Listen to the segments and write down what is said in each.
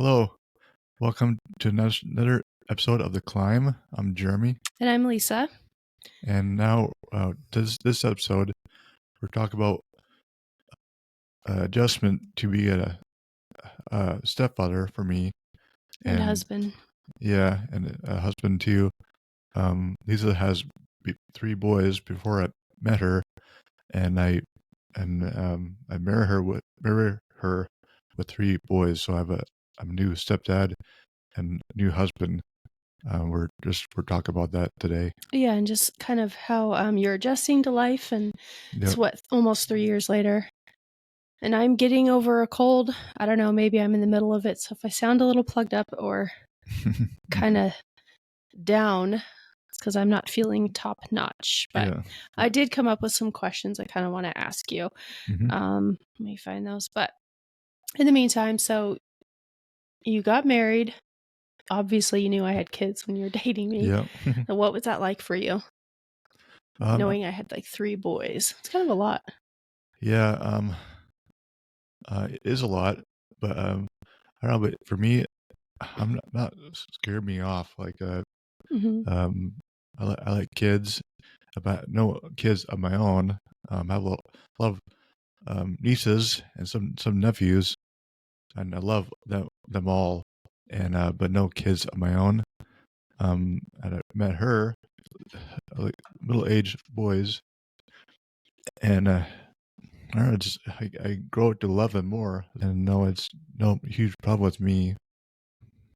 Hello, welcome to another episode of The Climb. I'm Jeremy, And I'm Lisa. and now this episode, we're talking about adjustment to be a stepfather for me, And and husband. yeah, and a husband too. Lisa has three boys before I met her, and I marry her with three boys. So I'm a new stepdad and new husband. We're talking about that today. Yeah, and just kind of how you're adjusting to life, and it's Yep. almost 3 years later. And I'm getting over a cold. I don't know, maybe I'm in the middle of it. So if I sound a little plugged up or kind of down, it's because I'm not feeling top notch. But Yeah. I did come up with some questions I kind of want to ask you. Hmm. Let me find those. But in the meantime, so you got married. Obviously, you knew I had kids when you were dating me. Yep. And what was that like for you? um, Knowing I had like three boys. It's kind of a lot. yeah. It is a lot, but I don't know. But for me, I'm not scared me off. Hmm. Um, I like kids, but no kids of my own. I have a lot of nieces and some nephews, and I love them all. And but no kids of my own. And I met her, like middle-aged boys, and I don't know, I grow to love them more, and no, it's no huge problem with me.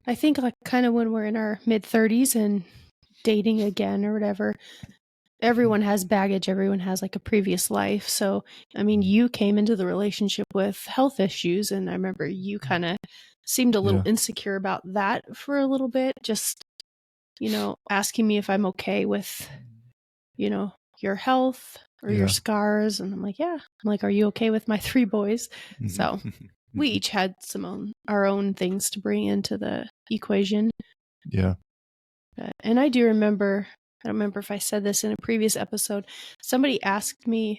I think like kind of when we're in our mid 30s and dating again or whatever, everyone has baggage. Everyone has like a previous life. So, I mean, you came into the relationship with health issues, and I remember you kind of seemed a little Yeah, insecure about that for a little bit. Just, asking me if I'm okay with, your health or your yeah, scars. And I'm like, yeah. I'm like, are you okay with my three boys? hmm So we each had our own things to bring into the equation. yeah, And I do remember, I don't remember if I said this in a previous episode, somebody asked me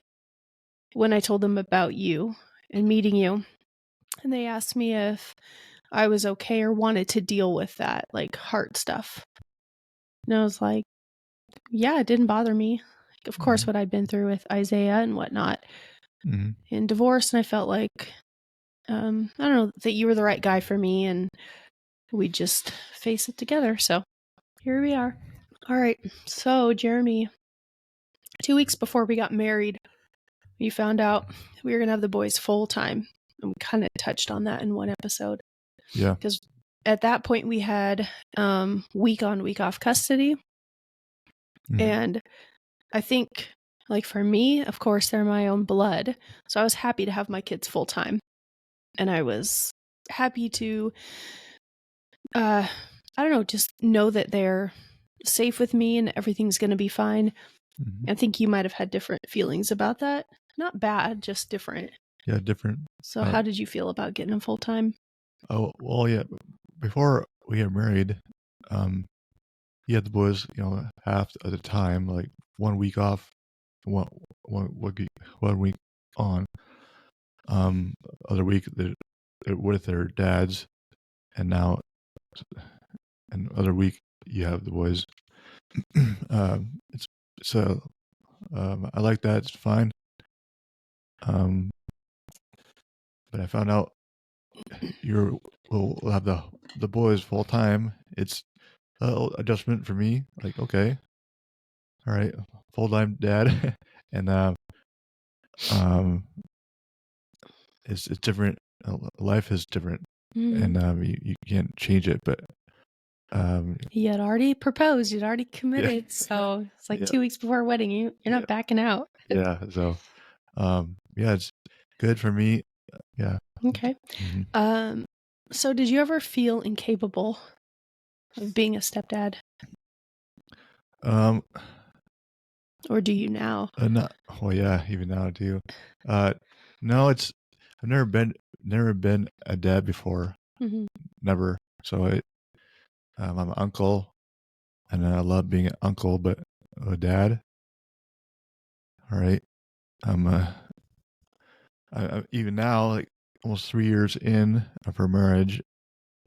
when I told them about you and meeting you, and they asked me if I was okay or wanted to deal with that, like heart stuff. And I was like, yeah, it didn't bother me. Like, of course, hmm what I'd been through with Isaiah and whatnot hmm in divorce, and I felt like, I don't know, that you were the right guy for me, and we just face it together. So here we are. All right. So, Jeremy, 2 weeks before we got married, we found out we were going to have the boys full time. And we kind of touched on that in one episode. yeah, Because at that point, we had week on, week off custody. hmm And I think, like for me, of course, they're my own blood. So I was happy to have my kids full time. And I was happy to, I don't know, just know that they're safe with me and everything's going to be fine. hmm I think you might have had different feelings about that. Not bad, just different. yeah, different. So, Uh, how did you feel about getting them full time? oh well, yeah. Before we got married, um, he had the boys, half of the time, like 1 week off, one week on. Um, other week they're with their dads, and now and other week you have the boys. It's so I like that. It's fine. Um, but I found out you will have the boys full time. It's a little adjustment for me. Like, okay, all right, full time dad, and um, it's different. Life is different, Mm-hmm. and you can't change it. But He had already proposed, you'd already yeah, committed. So it's like yeah, 2 weeks before our wedding. You're yeah, not backing out. yeah. So yeah, it's good for me. Yeah. Okay. hmm Um, so did you ever feel incapable of being a stepdad? Um, Or do you now? not well, yeah, even now too. Uh, no, I've never been a dad before, Mm-hmm. never. So I'm an uncle, and I love being an uncle, but a dad. All right, I'm even now, like almost 3 years in of our marriage.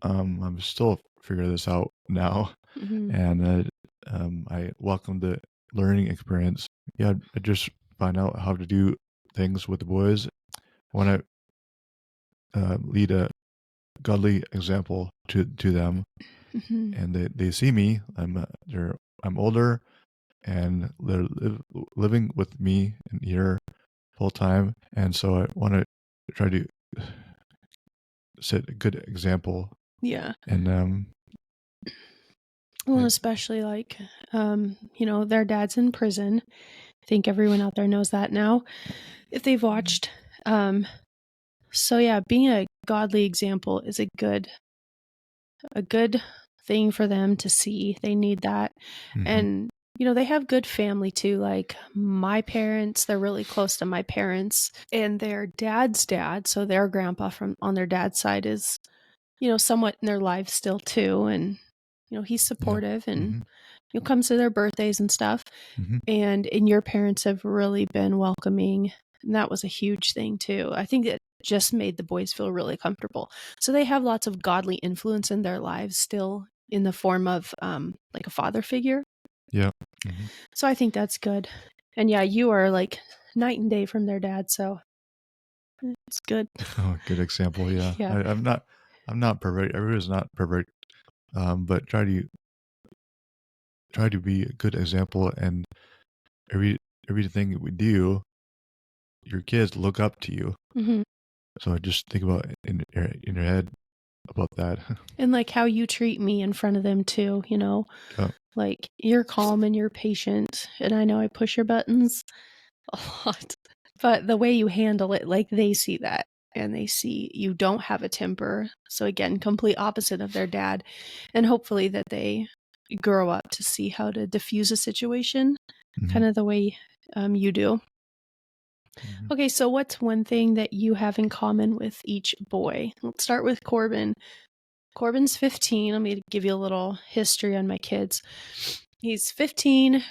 I'm still figuring this out now, Mm-hmm. and I welcome the learning experience. Yeah, I just find out how to do things with the boys. When I lead a godly example to them, Mm-hmm. and they see me. I'm older, and they're living with me in here full time, and so I want to try to set a good example. Yeah. And Well, it, especially like, their dad's in prison. I think everyone out there knows that now, if they've watched. So yeah, being a godly example is a good thing for them to see. They need that. mhm, And they have good family too. Like my parents, they're really close to my parents and their dad's dad. So their grandpa from on their dad's side is, somewhat in their lives still too. And, he's yeah, supportive and, hmm, comes to their birthdays and stuff. hmm, And your parents have really been welcoming. And that was a huge thing too. I think it just made the boys feel really comfortable. So they have lots of godly influence in their lives still in the form of like a father figure. yeah, hmm. So I think that's good. And yeah, you are like night and day from their dad, so it's good. Oh, good example. Yeah, Yeah. I'm not perfect. Everyone's not perfect, but try to be a good example, and every everything that we do, your kids look up to you. Hmm. So I just think about in your head about that. And like how you treat me in front of them too, Yeah. like you're calm and you're patient. And I know I push your buttons a lot, but the way you handle it, like they see that and they see you don't have a temper. So again, complete opposite of their dad. And hopefully that they grow up to see how to diffuse a situation Hmm, kind of the way you do. hmm. Okay, so what's one thing that you have in common with each boy? Let's start with Corbin. Corbin's 15. Let me give you a little history on my kids. He's 15.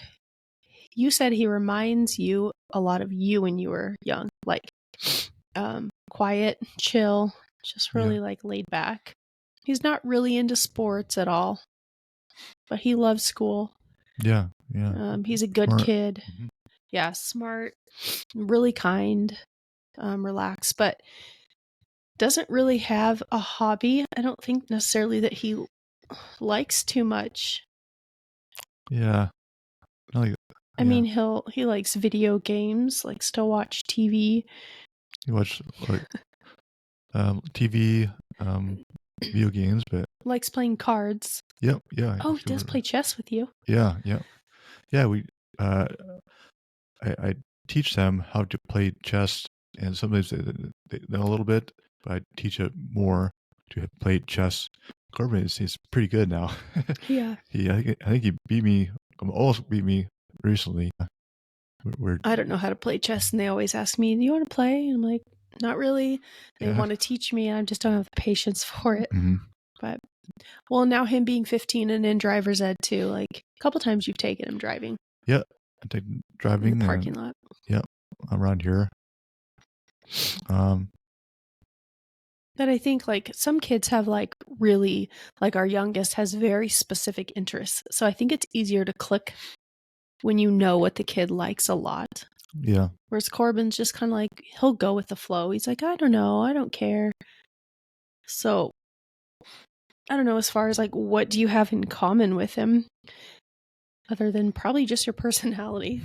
You said he reminds you a lot of you when you were young, like quiet, chill, just Yeah, really like laid back. He's not really into sports at all, but he loves school. yeah, yeah. He's a good Smart. kid. Hmm. Yeah, smart, really kind, relaxed, but doesn't really have a hobby. I don't think necessarily that he likes too much. Yeah. Like, I yeah. mean, he likes video games, likes to watch TV, You watch like TV, video games, but likes playing cards. yep, yeah, Oh, he does sure. play chess with you. Yeah, yeah, yeah. Uh, I teach them how to play chess, and sometimes they know a little bit, but I teach it more to play chess. Corbin is pretty good now. Yeah. I think he beat me, almost beat me recently. We're I don't know how to play chess, and they always ask me, "Do you want to play?" And I'm like, "Not really." They yeah. want to teach me, and I just don't have the patience for it. Hmm. But well, now him being 15 and in driver's ed too, like a couple times you've taken him driving Yeah, I take in the driving, and parking lot. yeah, around here. Um, But I think like some kids have like really like our youngest has very specific interests. So I think it's easier to click when you know what the kid likes a lot. yeah. Whereas Corbin's just kind of like he'll go with the flow. He's like, I don't know, I don't care. So I don't know as far as like what do you have in common with him other than probably just your personality.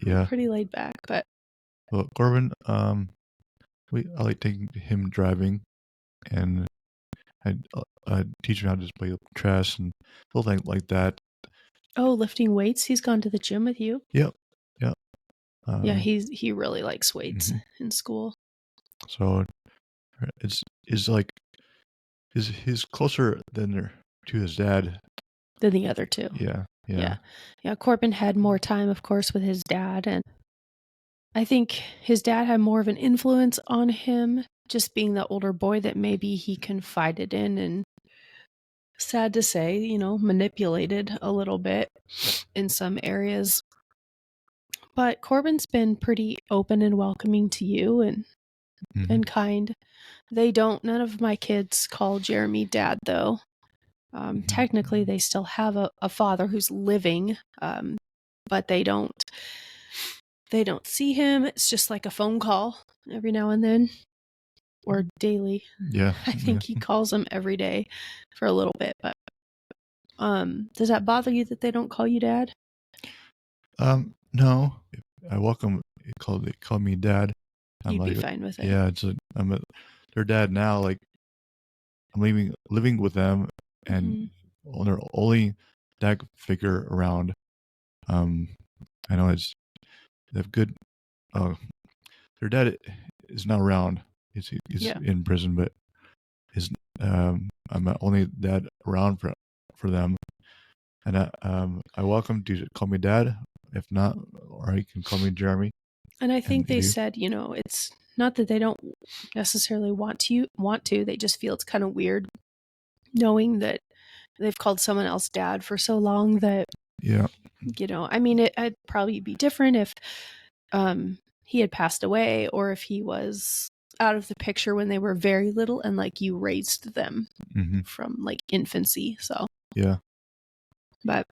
You're Yeah. pretty laid back, but Well, Corbin, I like taking him driving, and I teach him how to just play chess and little things like that. oh, lifting weights, he's gone to the gym with you. Yep, yep. Yeah, Um, he really likes weights mhm. in school So it's like he's closer to his dad. than the other two. Yeah, Yeah. yeah. Yeah, Corbin had more time, of course, with his dad. And I think his dad had more of an influence on him, just being the older boy that maybe he confided in and, sad to say, manipulated a little bit in some areas. But Corbin's been pretty open and welcoming to you and Hmm. kind. They don't. None of my kids call Jeremy dad, though. Technically, they still have a father who's living, but they don't see him. It's just like a phone call every now and then, or daily. Yeah. I think he calls him every day for a little bit. But does that bother you that they don't call you dad? No. I welcome. They call me dad. I'm You'd like, be fine with it. yeah. I'm their dad now. Like, I'm living with them, and their only dad figure around. I know they have good. Their dad is not around. He's in prison, but I'm the only dad around for them, and I welcome to call me dad. If not, or you can call me Jeremy. And I think they said, it's not that they don't necessarily want to. They just feel it's kind of weird knowing that they've called someone else dad for so long that, I mean, it'd probably be different if he had passed away or if he was out of the picture when they were very little and like you raised them from like infancy. So, yeah. But,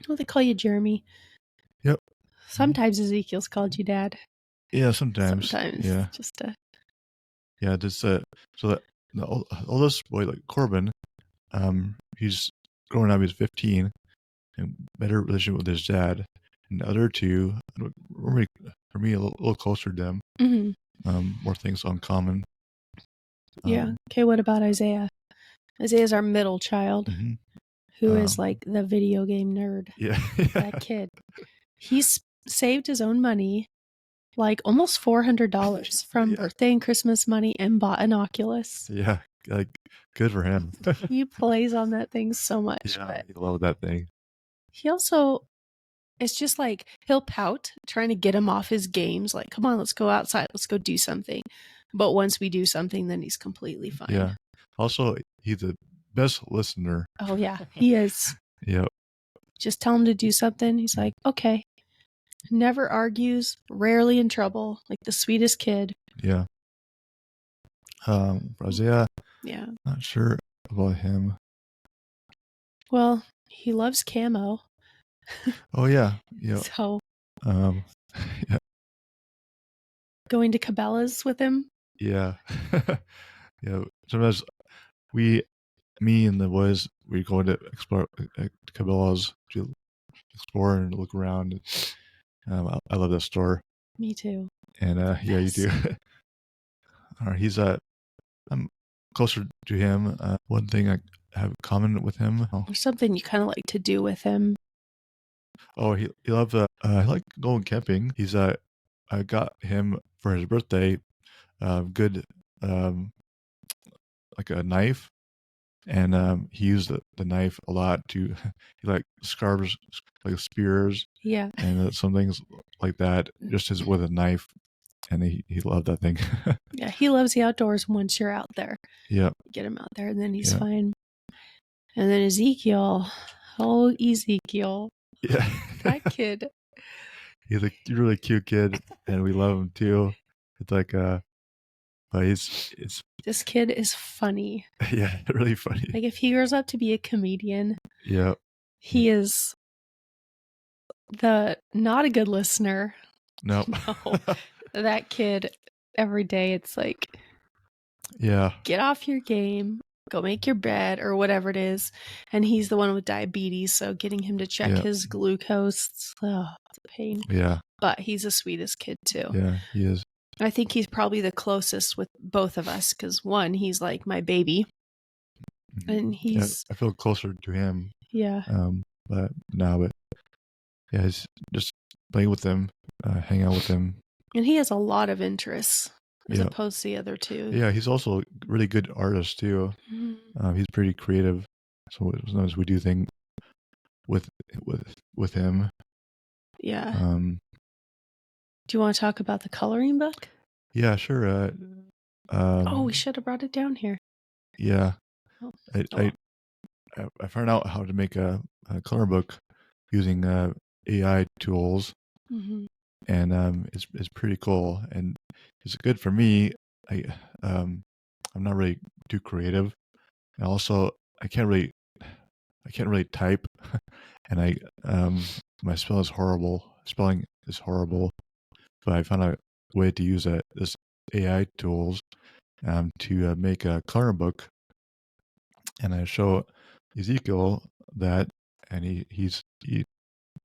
they call you Jeremy. Yep. Sometimes Ezekiel's called you dad. Yeah, sometimes. Yeah. Just to... Yeah, so that the oldest boy, like Corbin, he's growing up. He's 15, and better relationship with his dad. And the other two, for me, a little closer to them. More things uncommon. Yeah. Okay. What about Isaiah? Isaiah's our middle child, who is like the video game nerd. Yeah. That kid. He's saved his own money, like almost $400 from birthday and Christmas money, and bought an Oculus. Yeah, like good for him. He plays on that thing so much. Yeah, but I love that thing. He also, it's just like he'll pout trying to get him off his games. Like, come on, let's go outside. Let's go do something. But once we do something, then he's completely fine. Yeah. Also, he's the best listener. Oh, yeah, he is. Yep. Just tell him to do something. He's like, okay. Never argues, rarely in trouble, like the sweetest kid. Yeah. Isaiah. Yeah. Not sure about him. Well, he loves camo. Oh yeah. Yeah. So. Yeah. Going to Cabela's with him. Yeah. Yeah. Sometimes me and the boys, we go to explore Cabela's to explore and look around. I love that store. Me too. And yeah, you do. All right, I'm closer to him. One thing I have in common with him. There's something you kind of like to do with him. Oh, he loves. I like going camping. I got him for his birthday. Good, like a knife, and he used the knife a lot to. He like scarves, like spears. Yeah. And some things like that, just as with a knife. And he loved that thing. Yeah, he loves the outdoors once you're out there. Yeah. Get him out there and then he's fine. And then Ezekiel. Oh, Ezekiel. Yeah. That kid. He's a really cute kid and we love him too. It's like but it's this kid is funny. Yeah, really funny. Like if he grows up to be a comedian. Yeah. He is not a good listener. Nope. No. That kid, every day it's like, yeah, get off your game, go make your bed or whatever it is. And he's the one with diabetes, so getting him to check his glucose, it's a pain. Yeah. But he's the sweetest kid too. Yeah, he is. I think he's probably the closest with both of us because one, he's like my baby. And he's... I feel closer to him. Yeah. But yeah, he's just playing with him, hang out with him. And he has a lot of interests as opposed to the other two. Yeah, he's also a really good artist too. He's pretty creative. So sometimes we do things with him. Yeah. Do you want to talk about the coloring book? Yeah, sure. We should have brought it down here. Yeah. I found out how to make a coloring book using AI tools. And it's pretty cool, and it's good for me I'm not really too creative, and also I can't really type, and my spelling is horrible. But I found a way to use this AI tools to make a coloring book, and I show Ezekiel that, and he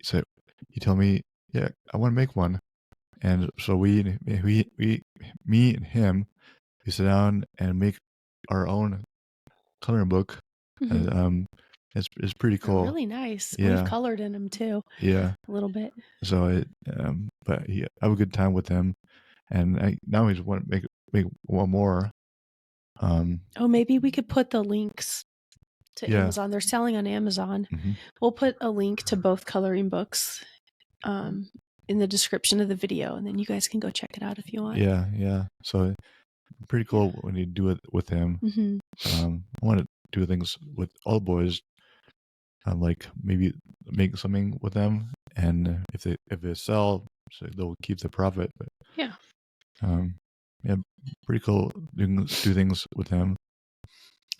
said, he told me, yeah, I want to make one. And so me and him, we sit down and make our own coloring book. Mhm. And, it's pretty They're cool. really nice. We've Yeah, colored in them too, yeah. a little bit. So but I have a good time with him, and now he's want to make one more. Oh, maybe we could put the links to Yeah. Amazon. They're selling on Amazon. Hmm. We'll put a link to both coloring books in the description of the video, and then you guys can go check it out if you want. Yeah, yeah. So pretty cool when you do it with him. Mm-hmm. I want to do things with all the boys. Like maybe make something with them, and if they sell, so they'll keep the profit. But Yeah. yeah, pretty cool do things with him.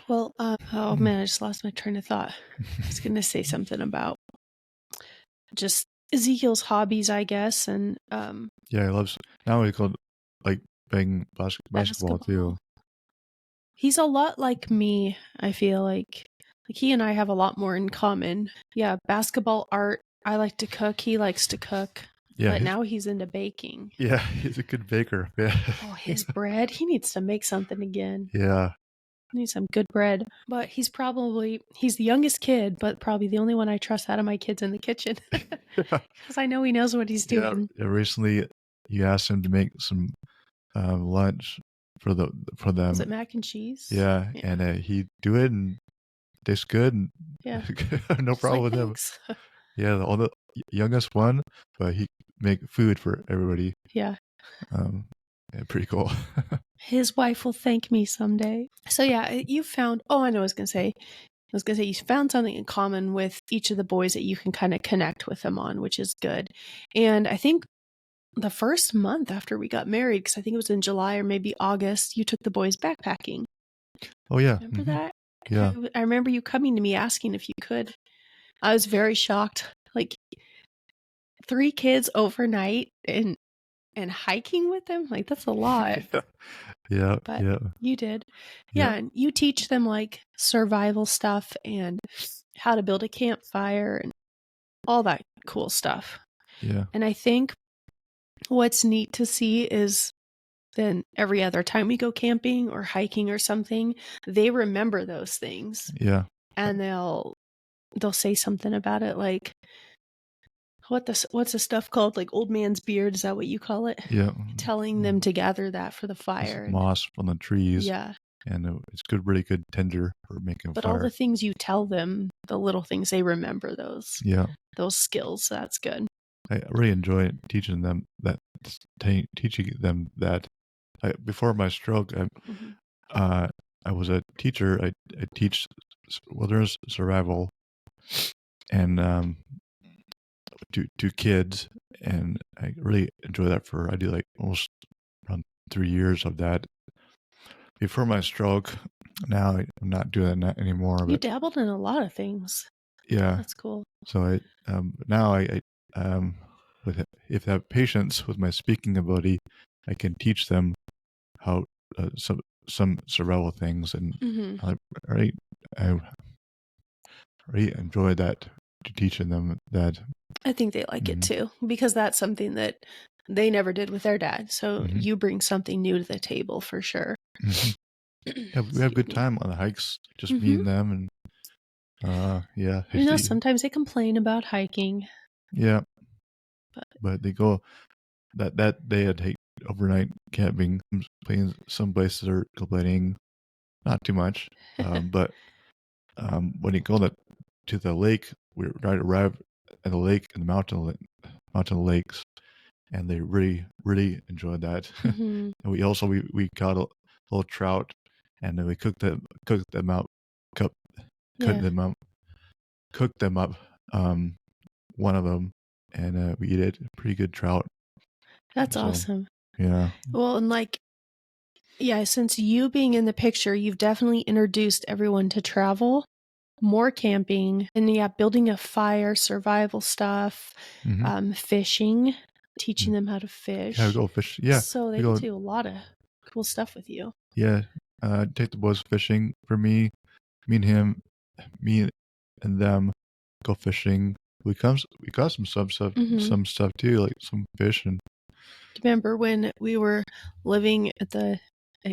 Well, oh man, I just lost my train of thought. I was going to say something about just Ezekiel's hobbies, I guess, and Yeah, he loves now. He called like playing basketball too. He's a lot like me, I feel like. Like he and I have a lot more in common. Yeah, basketball, art. I like to cook. He likes to cook. Yeah, But now he's into baking. yeah, he's a good baker. Yeah. Oh, his bread. He needs to make something again. Yeah. He needs some good bread. But he's the youngest kid, but probably the only one I trust out of my kids in the kitchen. Because I know he knows what he's doing. Yeah. Recently, you asked him to make some lunch for them. Was it mac and cheese? Yeah, and he do it and tastes good. And Yeah. no Just problem like, with thanks. him. Yeah, the youngest one, but he make food for everybody. Yeah. Yeah, pretty cool. His wife will thank me someday. So yeah, you found. Oh, I know. I was gonna say you found something in common with each of the boys that you can kind of connect with them on, which is good. And I think the first month after we got married, because I think it was in July or maybe August, you took the boys backpacking. Oh yeah. Remember that? Yeah. I remember you coming to me asking if you could. I was very shocked. Like 3 kids overnight and hiking with them? Like that's a lot. Yeah. But Yeah. you did. Yeah. Yeah, and you teach them like survival stuff and how to build a campfire and all that cool stuff. Yeah. And I think what's neat to see is then every other time we go camping or hiking or something, they remember those things. Yeah. And they'll say something about it like what's the stuff called? Like old man's beard, is that what you call it? Yeah. Telling them to gather that for the It's fire. moss from the trees. Yeah. And it's really good tinder for making But fire. all the things you tell them, the little things, they remember those. Yeah. Those skills. So that's good. I really enjoy teaching them that. Before my stroke, I was a teacher. I teach wilderness survival, and to kids, and I really enjoy that. I do like almost around 3 years of that. Before my stroke, now I'm not doing that anymore. You But dabbled in a lot of things. yeah, That's cool. so now with if they have patience with my speaking ability, I can teach them how some survival things, and I really enjoy that, to teaching them that. I think they like it too, because that's something that they never did with their dad. So you bring something new to the table for sure. Yeah, we have a good time on the hikes, just me and them, and yeah. Sometimes they complain about hiking. Yeah, but they go that day. I take overnight camping. Some places are complaining, not too much, but when you go to the lake, we arrive at the lake and the mountain lakes, and they really enjoyed that. And we caught a little trout, and then we cooked them out, cut them up, cooked them up, one of them, and we eat it. Pretty good trout. That's So, awesome. yeah. Well, and like Yeah, since you being in the picture, you've definitely introduced everyone to travel, more camping, and yeah, building a fire, survival stuff, fishing, teaching them how to Yeah, we fish. go fish. Yeah, So we they get go. to do a lot of cool stuff with you. Yeah, take the boys fishing for me. Me and him, me and them go fishing. We got some stuff too, like some fish and Remember when we were living at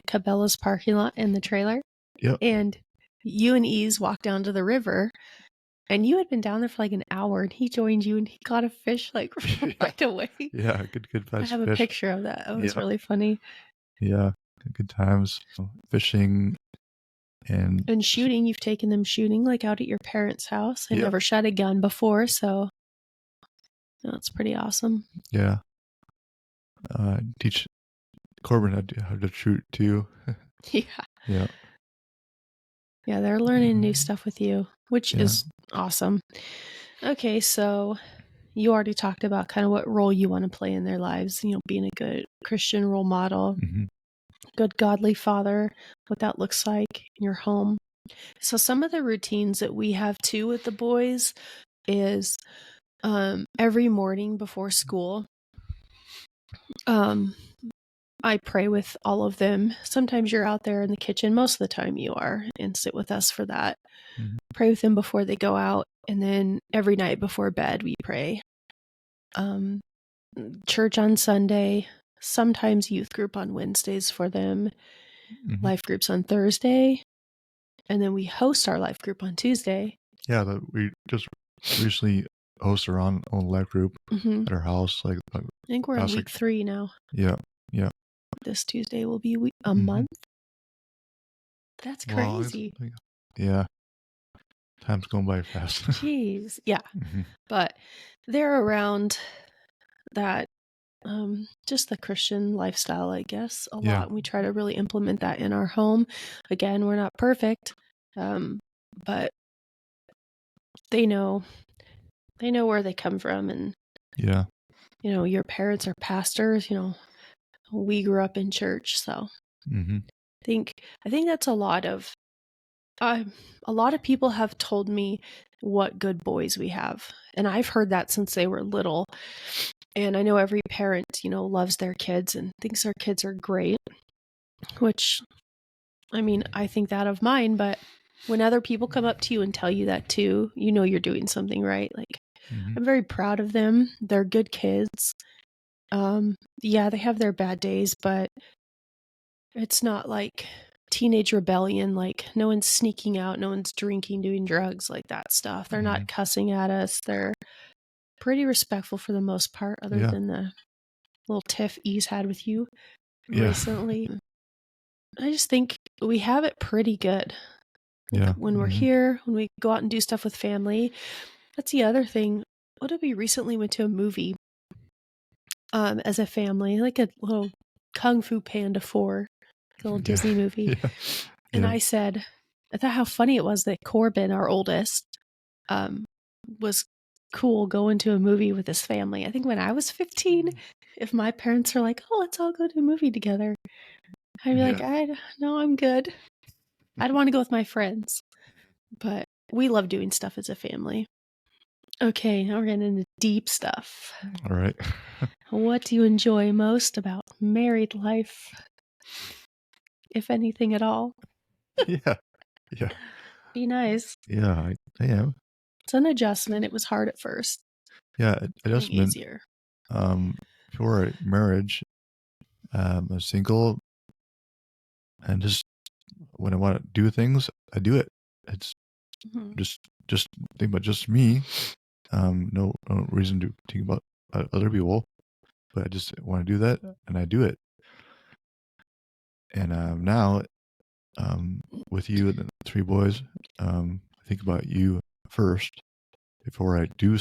Cabela's parking lot in the trailer, yep. and you and Ease walked down to the river, and you had been down there for like an hour, and he joined you, and he caught a fish like yeah, right away. yeah, good I fast have a fish. picture of that. It was Yeah, really funny. yeah, good times fishing and And shooting, you've taken them shooting like out at your parents' house. I yeah, never shot a gun before, so that's pretty awesome. yeah. Teach Corbin how to shoot too. Yeah. Yeah, Yeah, they're learning new stuff with you, which yeah, is awesome. Okay, so you already talked about kind of what role you want to play in their lives, being a good Christian role model, good godly father, what that looks like in your home. So some of the routines that we have too with the boys is every morning before school, um, I pray with all of them. Sometimes you're out there in the kitchen, most of the time you are, and sit with us for that. Pray with them before they go out, and then every night before bed we pray. Church on Sunday, sometimes youth group on Wednesdays for them, life groups on Thursday, and then we host our life group on Tuesday. Yeah, we just recently hosted our own life group at our house. Like I think we're in week 3 now. Yeah, yeah. This Tuesday will be a month. That's crazy. Well, yeah, time's going by fast. Jeez, yeah. But they're around that, just the Christian lifestyle, I guess, a lot. And we try to really implement that in our home. Again, we're not perfect, but they know where they come from, and Yeah. your parents are pastors. We grew up in church, so I think that's a lot of people have told me what good boys we have, and I've heard that since they were little. And I know every parent, loves their kids and thinks their kids are great, which, I mean, I think that of mine, but when other people come up to you and tell you that too, you're doing something right. Like, I'm very proud of them. They're good kids. Yeah, they have their bad days, but it's not like teenage rebellion. Like, no one's sneaking out, no one's drinking, doing drugs, like that stuff. They're not cussing at us. They're pretty respectful for the most part, other than the little tiff E's had with you recently. I just think we have it pretty good. Like, when we're here, when we go out and do stuff with family. That's the other thing. What did we recently went to a movie as a family, like a little Kung Fu Panda 4, little Disney movie. And I thought how funny it was that Corbin, our oldest, was cool going to a movie with his family. I think when I was 15, if my parents are like, "Oh, let's all go to a movie together," I'd be like, "No, I'm good. I'd want to go with my friends." But we love doing stuff as a family. Okay, now we're getting into deep stuff. All right. What do you enjoy most about married life, if anything at all? Yeah. Be nice. Yeah, I am. It's an adjustment. It was hard at first. Yeah, adjustment. Easier. For marriage, I'm single, and just when I want to do things, I do it. It's just think about just me. No reason to think about other people, but I just want to do that, and I do it. And now, with you and the 3 boys, I think about you first before I do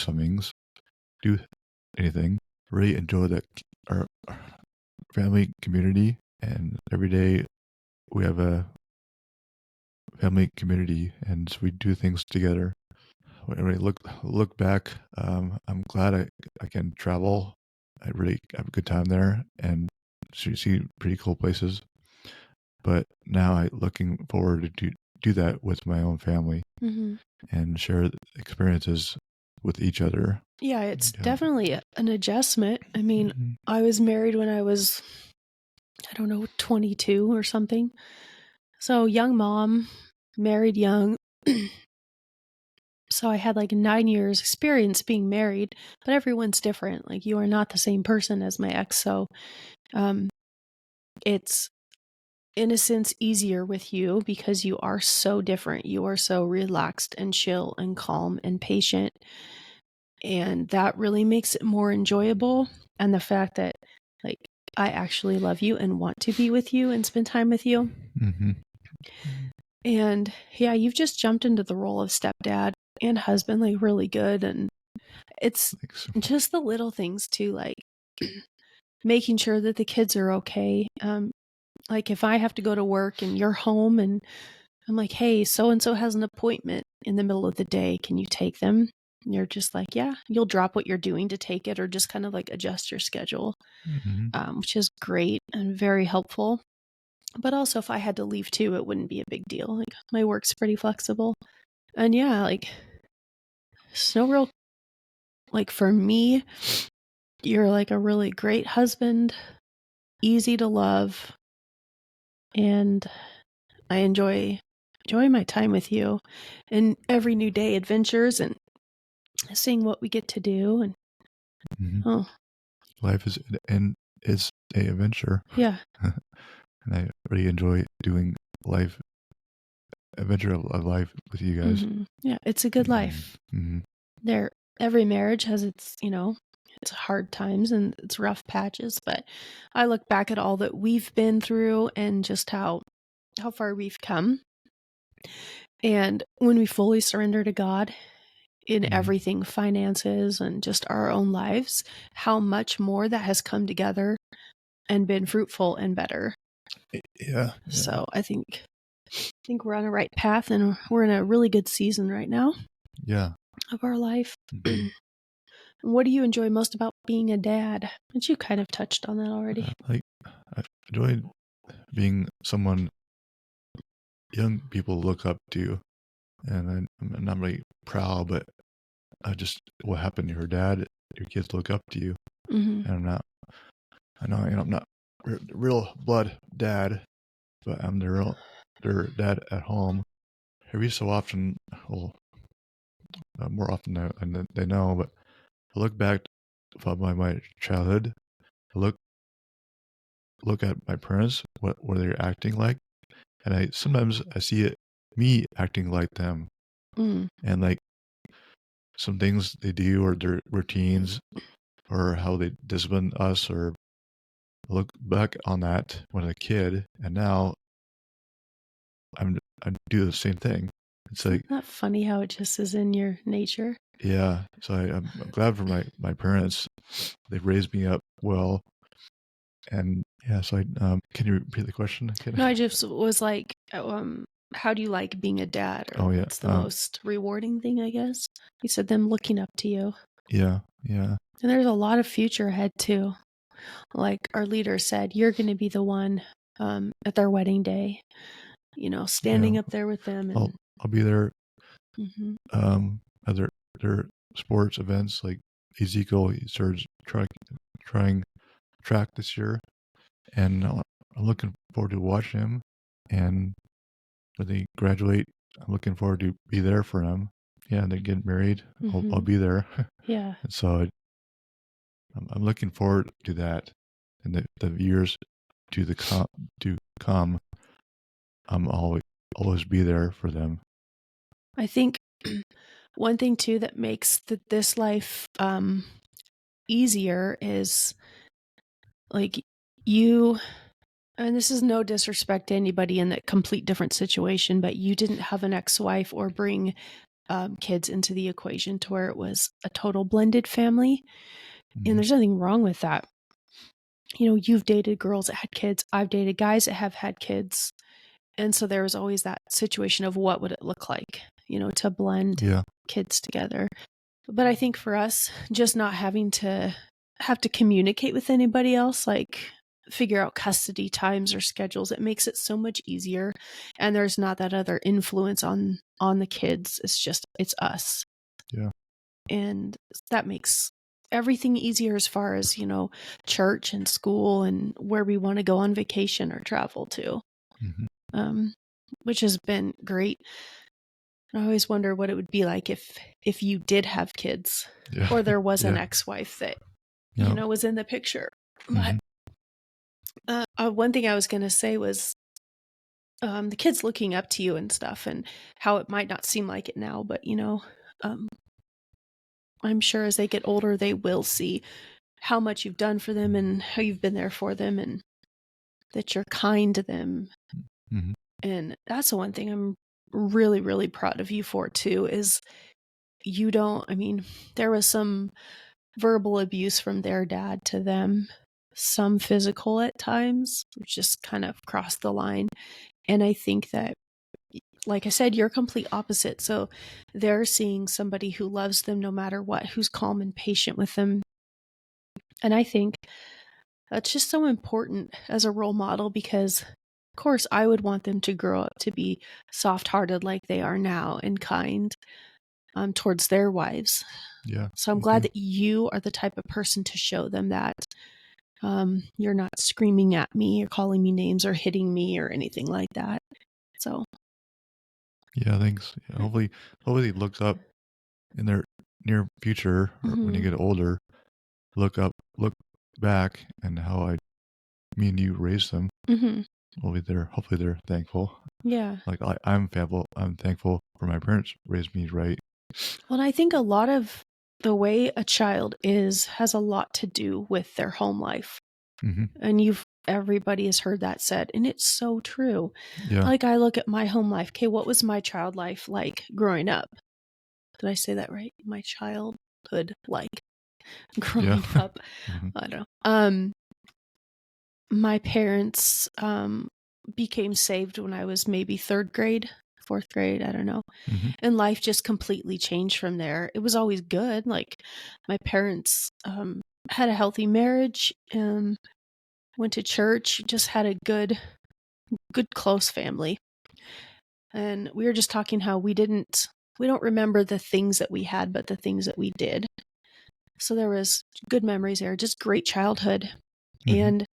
do anything. Really enjoy that our family community, and every day we have a family community, and we do things together. When I look back, I'm glad I can travel. I really have a good time there and see pretty cool places. but now I looking forward to do that with my own family Mm-hmm. and share experiences with each other. Yeah, it's Yeah. definitely an adjustment. I mean, Mhm. I was married when I was, I don't know, 22 or something. So young mom, married young. So I had like 9 years experience being married, but everyone's different. Like you are not the same person as my ex. So it's in a sense easier with you because you are so different. You are so relaxed and chill and calm and patient. And that really makes it more enjoyable. And the fact that like I actually love you and want to be with you and spend time with you. Mm-hmm. And yeah, you've just jumped into the role of stepdad and husband like really good. And it's Thanks. just the little things too, like making sure that the kids are okay. Like if I have to go to work and you're home and I'm like, hey, so and so has an appointment in the middle of the day. Can you take them? And you're just like, yeah, you'll drop what you're doing to take it or just kind of like adjust your schedule, Mm-hmm. which is great and very helpful. But also, if I had to leave too, it wouldn't be a big deal. Like my work's pretty flexible. And yeah, like it's no real, like for me, you're like a really great husband, easy to love, and I enjoy my time with you and every new day adventures and seeing what we get to do. And Mm-hmm. oh Life is a adventure, yeah. and I really enjoy doing adventure of life with you guys. Yeah, it's a good life. Mm-hmm. There, every marriage has its, its hard times and its rough patches, but I look back at all that we've been through and just how far we've come. And when we fully surrender to God in Mm-hmm. everything, finances and just our own lives, how much more that has come together and been fruitful and better. Yeah. So I think we're on the right path and we're in a really good season right now Yeah. of our life. Mm-hmm. What do you enjoy most about being a dad? But you kind of touched on that already. I've enjoyed being someone young people look up to, and I'm not really proud, but I just what happened to your dad. Your kids look up to you, Mm-hmm. and I'm not. I know I'm not real blood dad, but I'm their dad at home. Every so often, well, more often than they know, but I look back about my childhood. I look at my parents, what they're acting like, and I sometimes I see it me acting like them, Mm. and like some things they do or their routines or how they discipline us or look back on that when a kid, and now I do the same thing. It's like Isn't that funny how it just is in your nature? yeah. So I'm glad for my parents. They raised me up well, and yeah. So can you repeat the question? No, I just was like, how do you like being a dad? Or Oh yeah. what's the most rewarding thing, I guess? You said them looking up to you. Yeah. And there's a lot of future ahead too. Like our leader said, you're going to be the one at their wedding day, standing Yeah. up there with them. I'll And I'll be there. Mhm. At their sports events like Ezekiel. He starts trying track this year, and I'm looking forward to watch him. And when they graduate, I'm looking forward to be there for them. Yeah, and they get married. I'll Mhm. be there. Yeah. And so I'm looking forward to that. And the years to come, I'm always be there for them. I think one thing too that makes this life easier is like you, and this is no disrespect to anybody in that complete different situation, but you didn't have an ex-wife or bring kids into the equation to where it was a total blended family. And Mm-hmm. there's nothing wrong with that. You've dated girls that had kids. I've dated guys that have had kids. And so there was always that situation of what would it look like, to blend Yeah. kids together. But I think for us, just not having to have to communicate with anybody else, like figure out custody times or schedules. It makes it so much easier, and there's not that other influence on the kids. It's us. Yeah. And that makes everything easier as far as, church and school and where we want to go on vacation or travel to. Which has been great. I always wonder what it would be like if you did have kids, or there was an ex-wife that was in the picture. But one thing I was going to say was the kids looking up to you and stuff, and how it might not seem like it now, but I'm sure as they get older, they will see how much you've done for them and how you've been there for them, and that you're kind to them. And that's the one thing I'm really, really proud of you for too, is there was some verbal abuse from their dad to them, some physical at times, which just kind of crossed the line. And I think that, like I said, you're complete opposite. So they're seeing somebody who loves them no matter what, who's calm and patient with them. And I think that's just so important as a role model, because of course I would want them to grow up to be soft-hearted like they are now, and kind towards their wives. Yeah. So I'm glad that you are the type of person to show them that. You're not screaming at me or calling me names or hitting me or anything like that. So. Yeah, thanks. Yeah, hopefully he looks up in their near future, or when you get older, look back and how me and you raised them. Hopefully they're thankful. Yeah. Like I'm thankful for my parents raised me right. Well, I think a lot of the way a child has a lot to do with their home life. And everybody has heard that said, and it's so true. Yeah. Like, I look at my home life. Okay, what was my child life like growing up? Did I say that right? My childhood like growing up. I don't know. My parents became saved when I was maybe 3rd grade, 4th grade, I don't know. And life just completely changed from there. It was always good. Like, my parents had a healthy marriage, went to church, just had a good close family. And we were just talking how we don't remember the things that we had, but the things that we did. So there was good memories there, just great childhood. And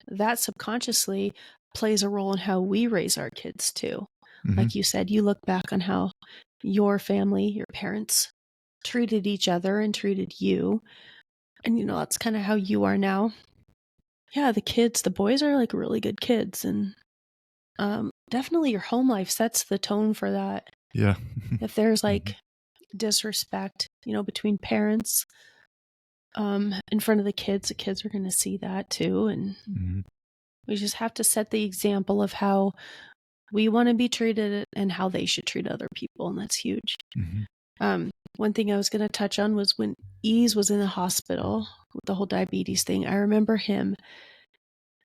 that subconsciously plays a role in how we raise our kids too. Like you said, you look back on how your family, your parents, treated each other and treated you. And that's kind of how you are now. Yeah, the boys are like really good kids, and definitely your home life sets the tone for that. Yeah. If there's like disrespect, between parents, in front of the kids are going to see that too. And we just have to set the example of how we want to be treated and how they should treat other people. And that's huge. One thing I was going to touch on was when Ease was in the hospital with the whole diabetes thing. I remember him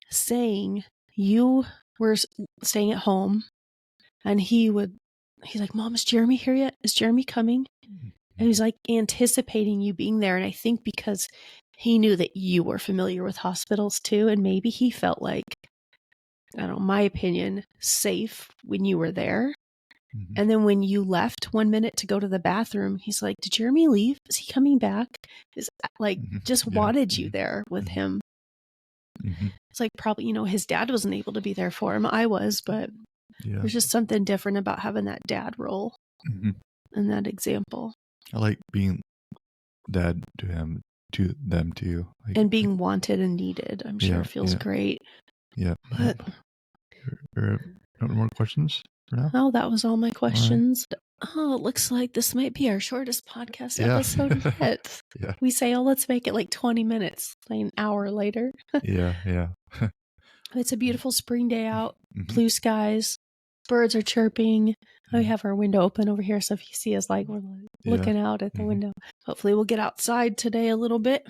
saying, you were staying at home, and he's like, Mom, is Jeremy here yet? Is Jeremy coming? And he's like anticipating you being there. And I think because he knew that you were familiar with hospitals too, and maybe he felt like, I don't know, my opinion, safe when you were there. And then when you left 1 minute to go to the bathroom, he's like, did Jeremy leave? Is he coming back? Is like, just wanted you there with him. It's like, probably, his dad wasn't able to be there for him. I was, but there's just something different about having that dad role and that example. I like being dad to them too. Like, and being wanted and needed, I'm sure feels great. Yeah. But no more questions for now? Oh, that was all my questions. Right. Oh, it looks like this might be our shortest podcast episode yet. We say, let's make it like 20 minutes, like an hour later. Yeah. It's a beautiful spring day out, blue skies, birds are chirping. We have our window open over here, so if you see us, like, we're looking out at the window. Hopefully we'll get outside today a little bit,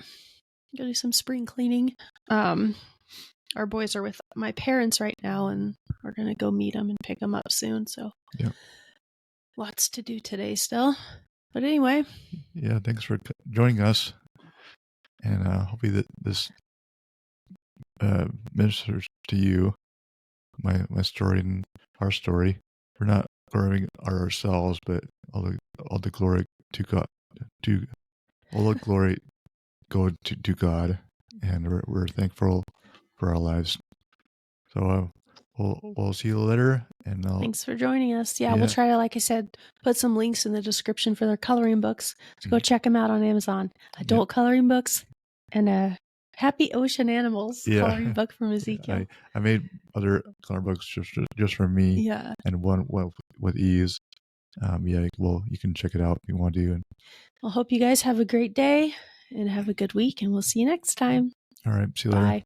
go do some spring cleaning. Our boys are with my parents right now, and we're going to go meet them and pick them up soon. So lots to do today still. But anyway. Yeah, thanks for joining us. And hopefully this ministers to you my story and our story. We're not glorying ourselves, but all the glory to God, to all the glory go to God, and we're thankful for our lives. So we'll see you later, and Thanks for joining us. Yeah, we'll try to, like I said, put some links in the description for their coloring books. So go check them out on Amazon. Adult coloring books and a Happy Ocean Animals coloring book from Ezekiel. I made other coloring books just for me. Yeah. And one with ease. Well, you can check it out if you want to. Well, hope you guys have a great day and have a good week, and we'll see you next time. All right. See you later. Bye.